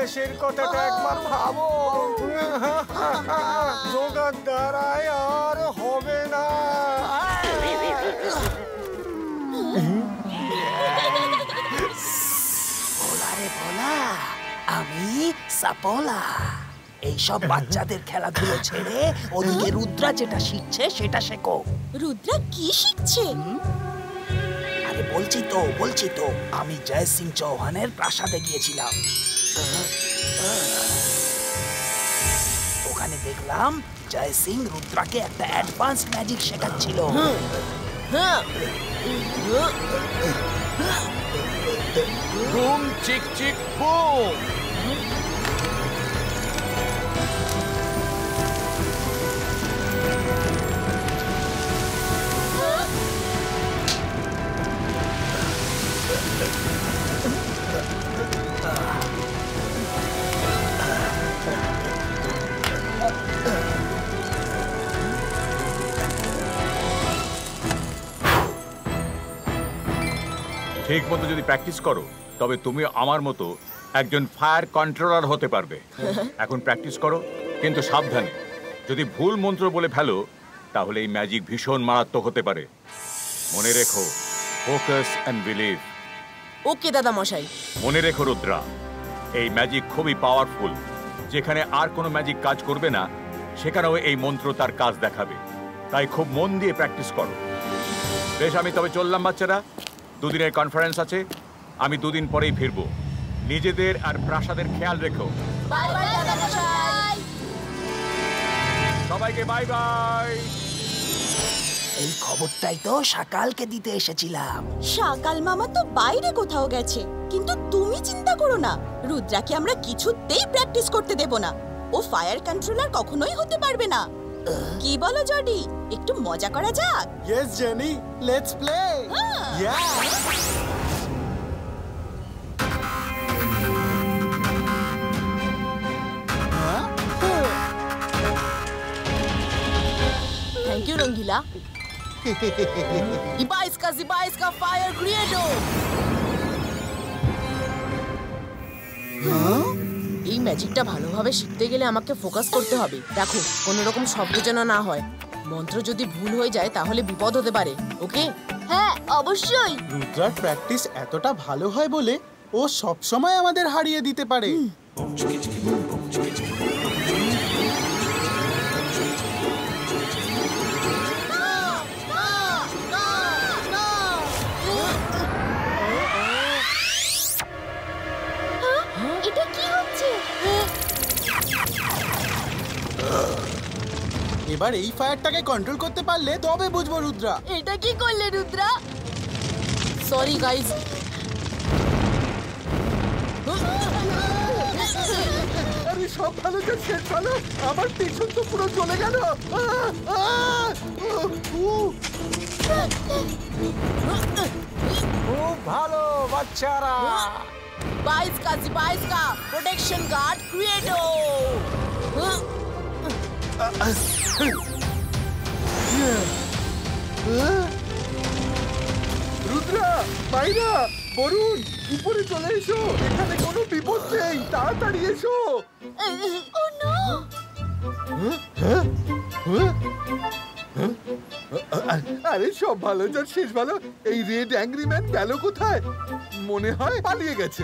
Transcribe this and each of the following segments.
শেষের কথাটা একবার ভাবো। জোগাড় দ্বারায় আর হবে না। ভোলা রে ভোলা, আমি সাপোলা। এইসব বাচ্চাদের খেলাধুলো ছেড়ে ওদিকে রুদ্রা যেটা শিখছে সেটা শেখো। রুদ্রা কি শিখছে? আরে বলছি তো আমি জয় সিং চৌহানের প্রাসাদে গিয়েছিলাম। ওখানে দেখলাম জয় সিং রুদ্রাকে একটা অ্যাডভান্স ম্যাজিক শেখাচ্ছিল। বুম চিক চিক বুম। ঠিক মতো যদি প্র্যাকটিস করো তবে তুমি আমার মতো একজন ফায়ার কন্ট্রোলার হতে পারবে। এখন প্র্যাকটিস করো, কিন্তু সাবধানে। যদি ভুল মন্ত্র বলে ফেলো তাহলে এই ম্যাজিক ভীষণ মারাত্মক হতে পারে। মনে রেখো, ফোকাস অ্যান্ড বিলিভ। ওকে দাদা মশাই। মনে রেখো রুদ্রা, এই ম্যাজিক খুবই পাওয়ারফুল। যেখানে আর কোনো ম্যাজিক কাজ করবে না সেখানেও এই মন্ত্র তার কাজ দেখাবে। তাই খুব মন দিয়ে প্র্যাকটিস করো। বেশ, আমি তবে চললাম বাচ্চারা। দুদিনের কনফারেন্স আছে, আমি দুদিন পরেই ফিরবো। নিজেদের আর প্রাসাদের খেয়াল রেখো। সবাইকে বাই বাই। এই খবরটাই তো সকালকে দিতে এসেছিলাম। সকাল মামা তো বাইরে কোথাও গেছে, কিন্তু তুমি চিন্তা করো না, রুদ্রাকে আমরা কিছুতেই প্র্যাকটিস করতে দেব না। ও ফায়ার কন্ট্রোলার কখনোই হতে পারবে না। কি বলো জডি, একটু মজা করা যাক? Yes Jenny, let's play. Thank you Rangeela. Iba fire क्रिएटो। এই ম্যাজিকটা ভালোভাবে শিখতে গেলে আমাকে ফোকাস করতে হবে। দেখো কোনো রকম শব্দ যেন না হয়। মন্ত্র যদি ভুল হয়ে যায় তাহলে বিপদ হতে পারে। ওকে? হ্যাঁ অবশ্যই। রুদ্রার প্র্যাকটিস এতটা ভালো হয় বলে ও সব সময় আমাদের হারিয়ে দিতে পারে। এটা কি হচ্ছে? এবার এই ফায়ারটাকে কন্ট্রোল করতে পারলে তবে বুঝবো রুদ্রা। এটা কি করলে রুদ্রা? Sorry guys. আরে সব ভালো যে শেষ ভালো, আমার টেনশন তো পুরো চলে গেল। খুব ভালো বাচ্চারা। 22 का प्रोटेक्शन गार्ड क्रिएटो। রুদ্রা, মাইরা, বরুণ, উপরে চলে এসো। এখানে কোনো বিপদ নেই, তাড়াতাড়ি এসো। Oh no! আরে সব ভালো যার শেষ ভালো। এই রেড অ্যাংরি ম্যান গেল কোথায়? মনে হয় পালিয়ে গেছে।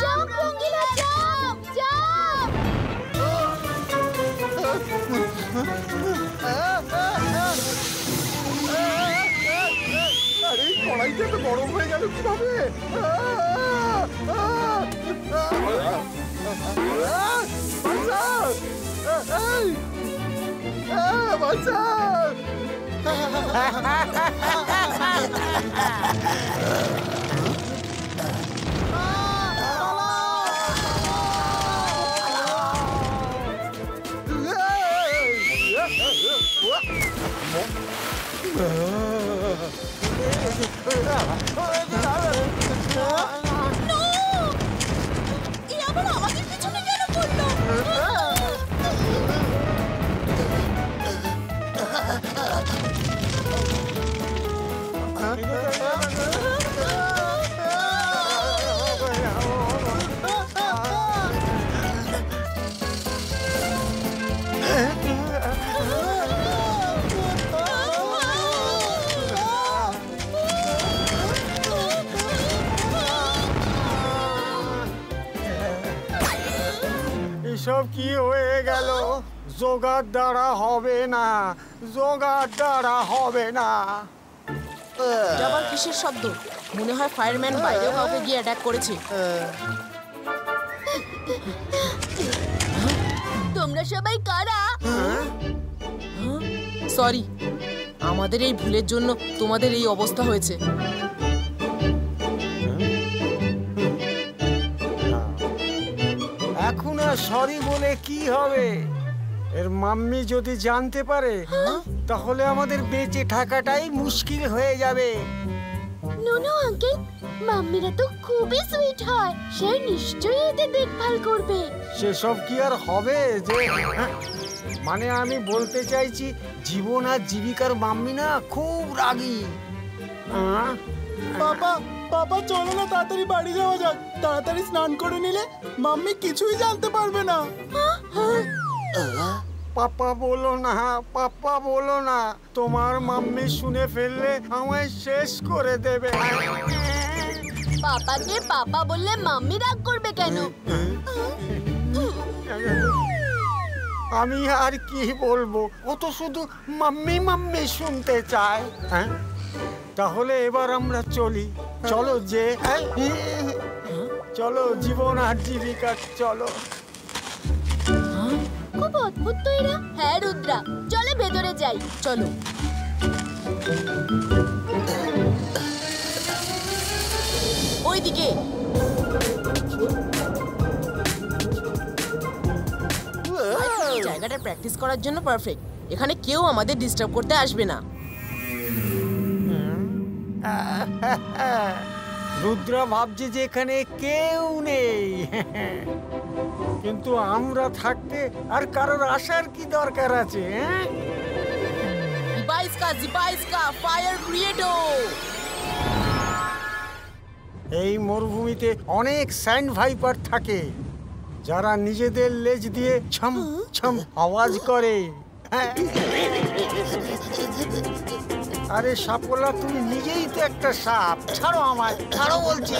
জাম্প রঙ্গিলা, জাম্প জাম্প। আরে কড়াইটা তো গরম হয়ে গেল কিভাবে? বাঁচা! আবার আমাদের পিছনে কেন পড়লো? এসব কি হয়ে গেল? জোগাড় দ্বারা হবে না, জোগাড় দ্বারা হবে না। আবার কিসের শব্দ? মনে হয় ফায়ারম্যান বাইরেও কাউকে গিয়ে অ্যাটাক করেছে। তোমরা সবাই কারা? সরি, আমাদের এই ভুলের জন্য তোমাদের এই অবস্থা হয়েছে। এখন আর সরি বলে কি হবে? এর মাম্মি যদি জানতে পারে তাহলে আমাদের বেঁচে থাকাটাই মুশকিল হয়ে যাবে। নো আঙ্কেল, মাম্মিরা তো খুবই সুইট হয়, সে নিশ্চয়ই এদের দেখভাল করবে। সেসব কি আর হবে যে? মানে আমি বলতে চাইছি, জীবন আর জীবিকার মাম্মি না খুব রাগী। পাপা পাপা চলো না, তাড়াতাড়ি বাড়ি যাওয়া যাক। তাড়াতাড়ি স্নান করে নিলে মাম্মি কিছুই জানতে পারবে না। পাপা বলো না, পাপা বলো না, তোমার মাম্মি শুনে ফেললে আমায় শেষ করে দেবে। পাপাকে পাপা বললে মাম্মি রাগ করবে কেন? আমি আর কি বলবো, ও তো শুধু মাম্মি মাম্মি শুনতে চায়। তাহলে এবার আমরা চলি। চলো যে, চলো জীবন আর জীবিকা, চলো। খুব অদ্ভুত তো এরা। হ্যাঁ রুদ্রা, চলে ভেতরে যাই। চলো। ওইদিকে। এই জায়গাটা প্র্যাকটিস করার জন্য পারফেক্ট। এখানে কেউ আমাদের ডিস্টার্ব করতে আসবে না। রুদ্রা ভাবছে যে এখানে কেউ নেই, কিন্তু আমরা থাকতে আর কারোর আসার কি দরকার আছে? জিবাইস্কা ফায়ার ক্রিয়েটো। এই মরুভূমিতে অনেক স্যান্ড ভাইপার থাকে যারা নিজেদের লেজ দিয়ে ছম ছম আওয়াজ করে। আরে সাপোলা, তুমি নিজেই তো একটা সাপ। ছাড়ো আমায়, ছাড়ো বলছি।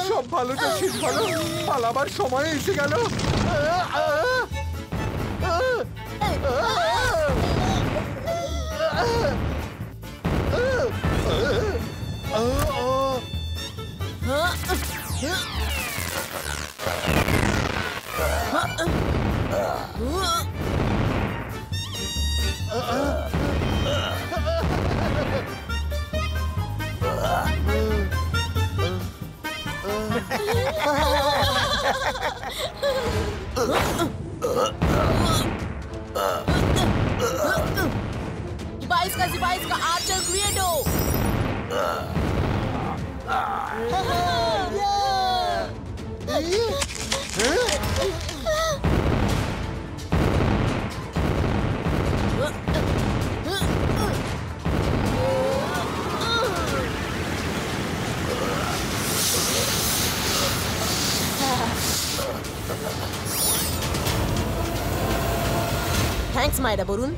সব ভালোটা শেষ ভালো, পালাবার সময় এসে গেল। Zibaisca Archer Credo. Thanks, Maida Borun.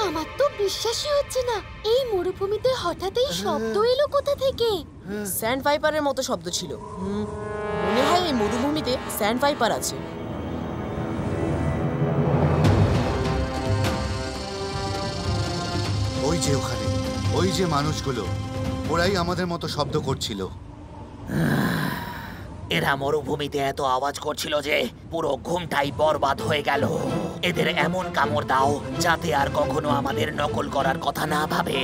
আমার তো বিশ্বাসই হচ্ছে না, এই মরুভূমিতে হঠাৎই শব্দ এলো কোথা থেকে? স্যান্ড ভাইপারের মতো শব্দ ছিল। মনে হয় এই মরুভূমিতে স্যান্ড ভাইপার আছে। ওই যে ওখানে, ওই যে মানুষগুলো, ওরাই আমাদের মতো শব্দ করছিল। এরা মরুভূমিতে এত আওয়াজ করছিল যে পুরো ঘুমটাই বরবাদ হয়ে গেল। এদের এমন কামড় দাও যাতে আর কখনো আমাদের নকল করার কথা না ভাবে।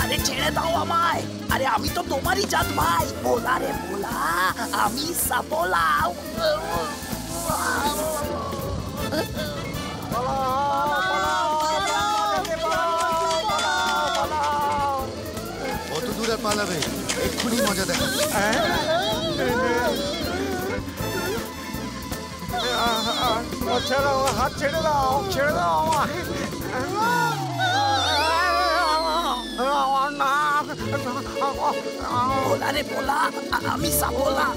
আরে ছেড়ে দাও আমায়। আরে আমি তো তোমারই জাত ভাই। ভোলা রে ভোলা, আমি সাপোলা। কত দূর আর পালাবে? এক্ষুনি মজা দেখা। ছেড়ে দাও, হাত ছেড়ে দাও, ছেড়ে দাও আমার নাক। ভোলা রে ভোলা, আমি সাপোলা।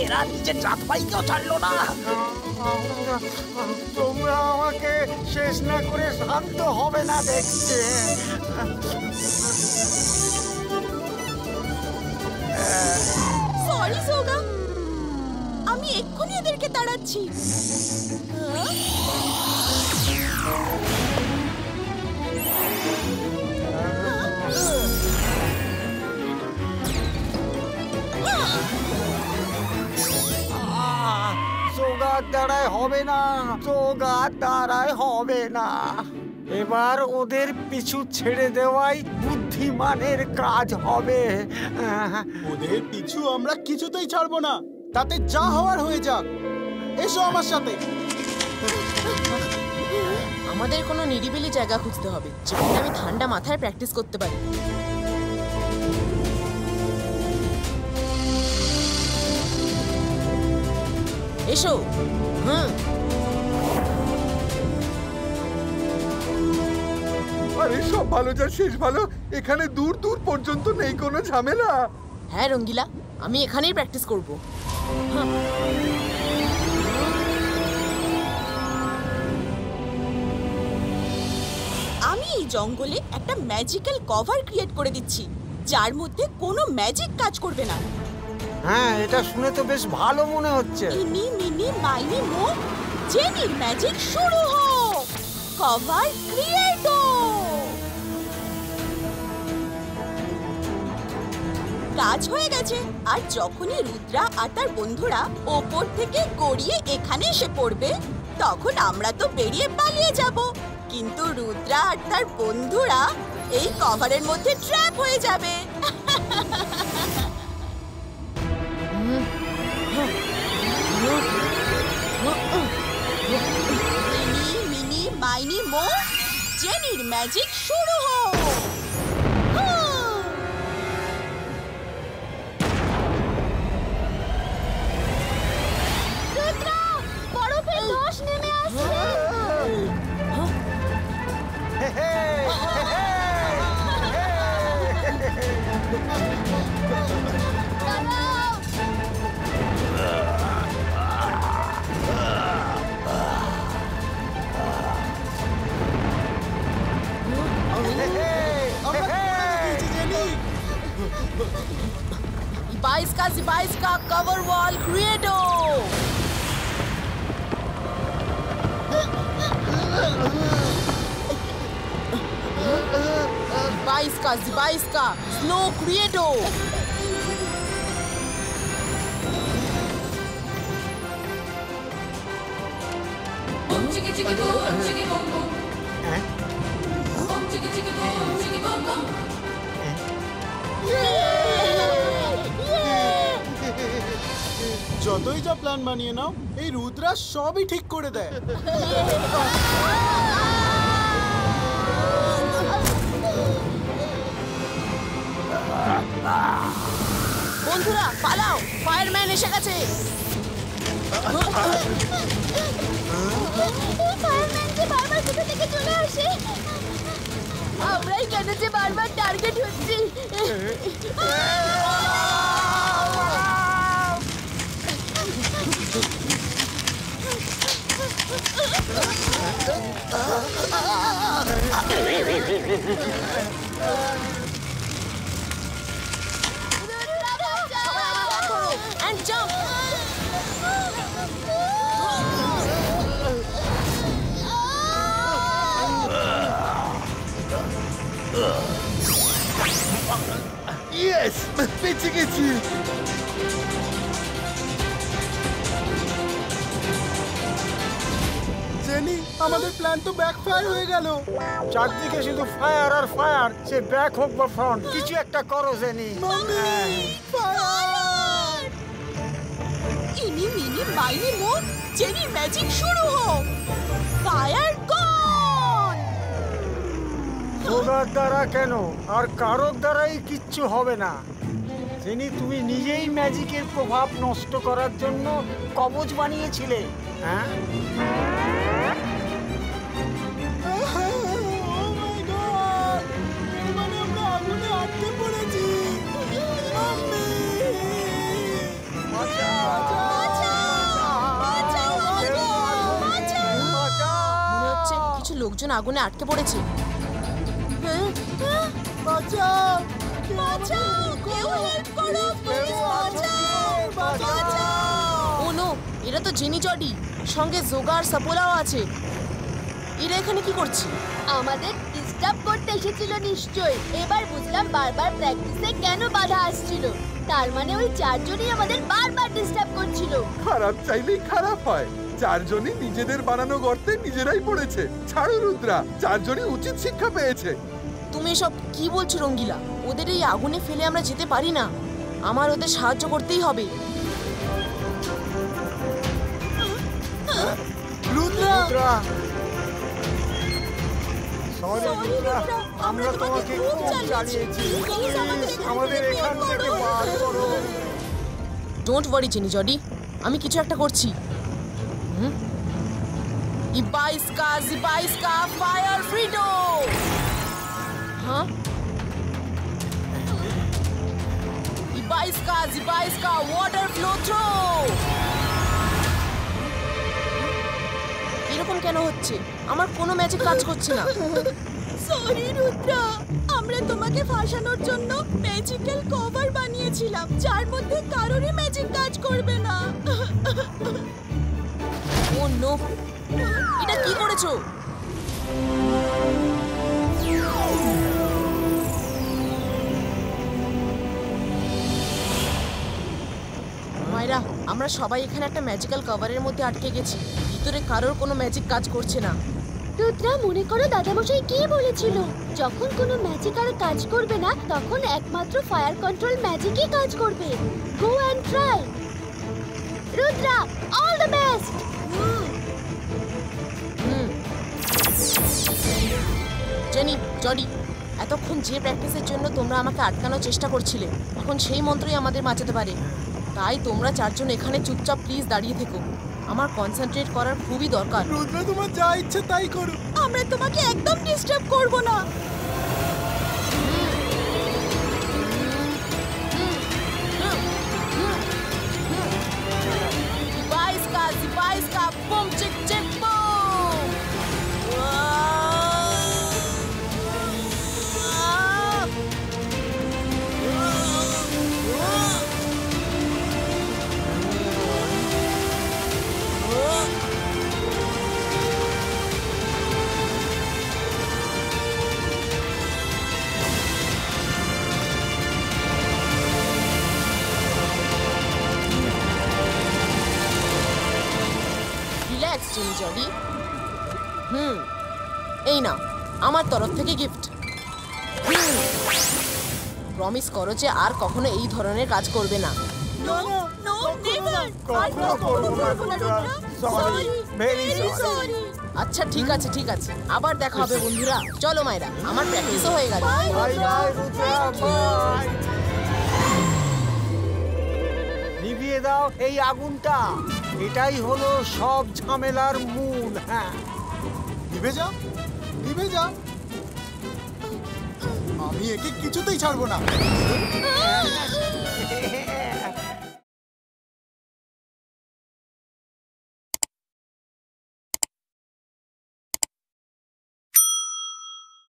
এরা নিজের জাত ভাইকেও ছাড়লো না। তোমরা আমাকে শেষ না করে শান্ত হবে না দেখছে। সরি সোগা, আমি এক্ষুনি এদেরকে তাড়াচ্ছি। সোগার দ্বারাই হবে না, সোগার দ্বারাই হবে না। এবার ওদের পিছু ছেড়ে দেওয়াই বুদ্ধিমানের কাজ হবে। ওদের পিছু আমরা কিছুতেই ছাড়বো না, তাতে যা হওয়ার হয়ে যাক। এসো আমার সাথে। আমাদের কোনো নিরিবিলি জায়গা খুঁজতে হবে যেখানে আমি ঠান্ডা মাথায় প্র্যাকটিস করতে পারি। এসো। আরে সব ভালো যার শেষ ভালো, এখানে দূর দূর পর্যন্ত নেই কোনো ঝামেলা। হ্যাঁ রঙ্গিলা, আমি এখানেই প্র্যাকটিস করব। আমি এই জঙ্গলে একটা ম্যাজিক্যাল কভার ক্রিয়েট করে দিচ্ছি, যার মধ্যে কোনো ম্যাজিক কাজ করবে না। হ্যাঁ, এটা শুনে তো বেশ ভালো মনে হচ্ছে। ইনি মিনি মাইনি মো, জেনির ম্যাজিক শুরু হোক। কভার ক্রিয়েটো। কাজ হয়ে গেছে। আর যখনই রুদ্রা আর তার বন্ধুরা ওপর থেকে গড়িয়ে এখানে এসে পড়বে, তখন আমরা তো বেরিয়ে পালিয়ে যাব, কিন্তু রুদ্রা আর তার বন্ধুরা এই কভারের মধ্যে ট্র্যাপ হয়ে যাবে। মিনি মিনি মাইনি মো, জেনির ম্যাজিক শুরু হোক। রুদ্রা, বরফের ধস নেমে আসছে। Ibaiska cover wall creato. Ibaiska snow creato. Boom chicka chicka boom chicka boom boom. Boom chicka chicka boom chicka boom boom. যতই যা প্ল্যান বানিয়ে নাও, এই রুদ্রা সবই ঠিক করে দেয়। বন্ধুরা পালাও, ফায়ারম্যান এসে গেছে। ফায়ারম্যান যে বারবার কোথা থেকে চলে আসে। আমরাই কেন যে বারবার টার্গেট হচ্ছি। And jump. ইয়েস, বেঁচে গেছি। জেনি, আমাদের প্ল্যান তো ব্যাকফায়ার হয়ে গেল। চারদিকে শুধু ফায়ার আর ফায়ার, সে ব্যাক হোক বা ফ্রন্ট, কিছু একটা করো জেনি। ইনি মিনি মাইনি মো, জেনির ম্যাজিক শুরু হোক। ফায়ার গন! ওদের দ্বারা কেন, আর কারোর দ্বারাই কিচ্ছু হবে না। জেনি, তুমি নিজেই ম্যাজিকের প্রভাব নষ্ট করার জন্য কবচ বানিয়েছিলে। হ্যাঁ, মানে আমরা আগুনে আটকে পড়েছি। মনে হচ্ছে কিছু লোকজন আগুনে আটকে পড়েছে। বাঁচাও! বাঁচাও! কেউ হেল্প করো! প্লিজ বাঁচাও! বাঁচাও! ও নো, এরা তো জেনি জডি, সঙ্গে জোগা আর সাপোলাও আছে। এরা এখানে কি করছে? আমাদের ডিস্টার্ব করতে এসেছিল নিশ্চয়ই। এবার বুঝলাম বারবার প্র্যাকটিসে কেন বাধা আসছিল। তার মানে ওই চারজনই আমাদের বারবার ডিস্টার্ব করছিল। খারাপ চাইলেই খারাপ হয়। চারজনই নিজেদের বানানো গর্তে নিজেরাই পড়েছে। ছাড়ো রুদ্রা, চারজনই উচিত শিক্ষা পেয়েছে। তুমি এসব কি বলছো রঙ্গিলা? ওদের এই আগুনে ফেলে আমরা যেতে পারি না। আমার ওদের সাহায্য করতেই হবে। রুদ্রা! সরি রুদ্রা, আমরা তোমাকে খুব জ্বালিয়েছি। আমাদের এখান থেকে বার করো। ডোন্ট ওয়ারি জেনি জডি, আমি কিছু একটা করছি। ইবাইস্কা ফায়ার ফ্রিডো। হ্যাঁ, ইবাইস্কা ওয়াটার ফ্লো থ্রো। এরকম কেন হচ্ছে? আমার কোনো ম্যাজিক কাজ করছে না। সরি রুদ্রা, আমরা তোমাকে ফাঁসানোর জন্য ম্যাজিক্যাল কভার বানিয়েছিলাম, যার মধ্যে কারোরই ম্যাজিক কাজ করবে না। ও নো, এটা কি করেছো? মাইরা, আমরা সবাই এখানে একটা ম্যাজিক্যাল কভারের মধ্যে আটকে গেছি। ভিতরে কারোর কোনো ম্যাজিক কাজ করছে না। রুদ্রা, মনে করো দাদামশাই কি বলেছিল? যখন কোনো ম্যাজিক আর কাজ করবে না, তখন একমাত্র ফায়ার কন্ট্রোল ম্যাজিকই কাজ করবে। Go and try. Rudra, all the best. Jenny, Jody, এতক্ষণ যে প্র্যাকটিসের জন্য তোমরা আমাকে আটকানোর চেষ্টা করছিলে, এখন সেই মন্ত্রই আমাদের বাঁচাতে পারে। তাই তোমরা চারজন এখানে চুপচাপ প্লিজ দাঁড়িয়ে থেকো। আমার কনসেন্ট্রেট করার খুবই দরকার। রুদ্রা, তোমার যা ইচ্ছে তাই করো। আমরা তোমাকে একদম ডিস্টার্ব করব না। ইবাইস্কা বুম চিক চিক বুম। Relax jenny Jody. এই নাও আমার তরফ থেকে গিফট। প্রমিস করো যে আর কখনো এই ধরনের কাজ করবে না। No no never. কখনো করবো না রুদ্রা। Sorry, very sorry. আচ্ছা ঠিক আছে ঠিক আছে, আবার দেখা হবে বন্ধুরা। চলো মাইরা, আমার প্র্যাকটিসও হয়ে গেল। Bye bye Rudra, bye. নিভিয়ে দাও এই আগুনটা। এটাই হলো সব ঝামেলার মূল। হ্যাঁ, নিভে যাও, নিভে যাও। আমি একে কিছুতেই ছাড়বো না।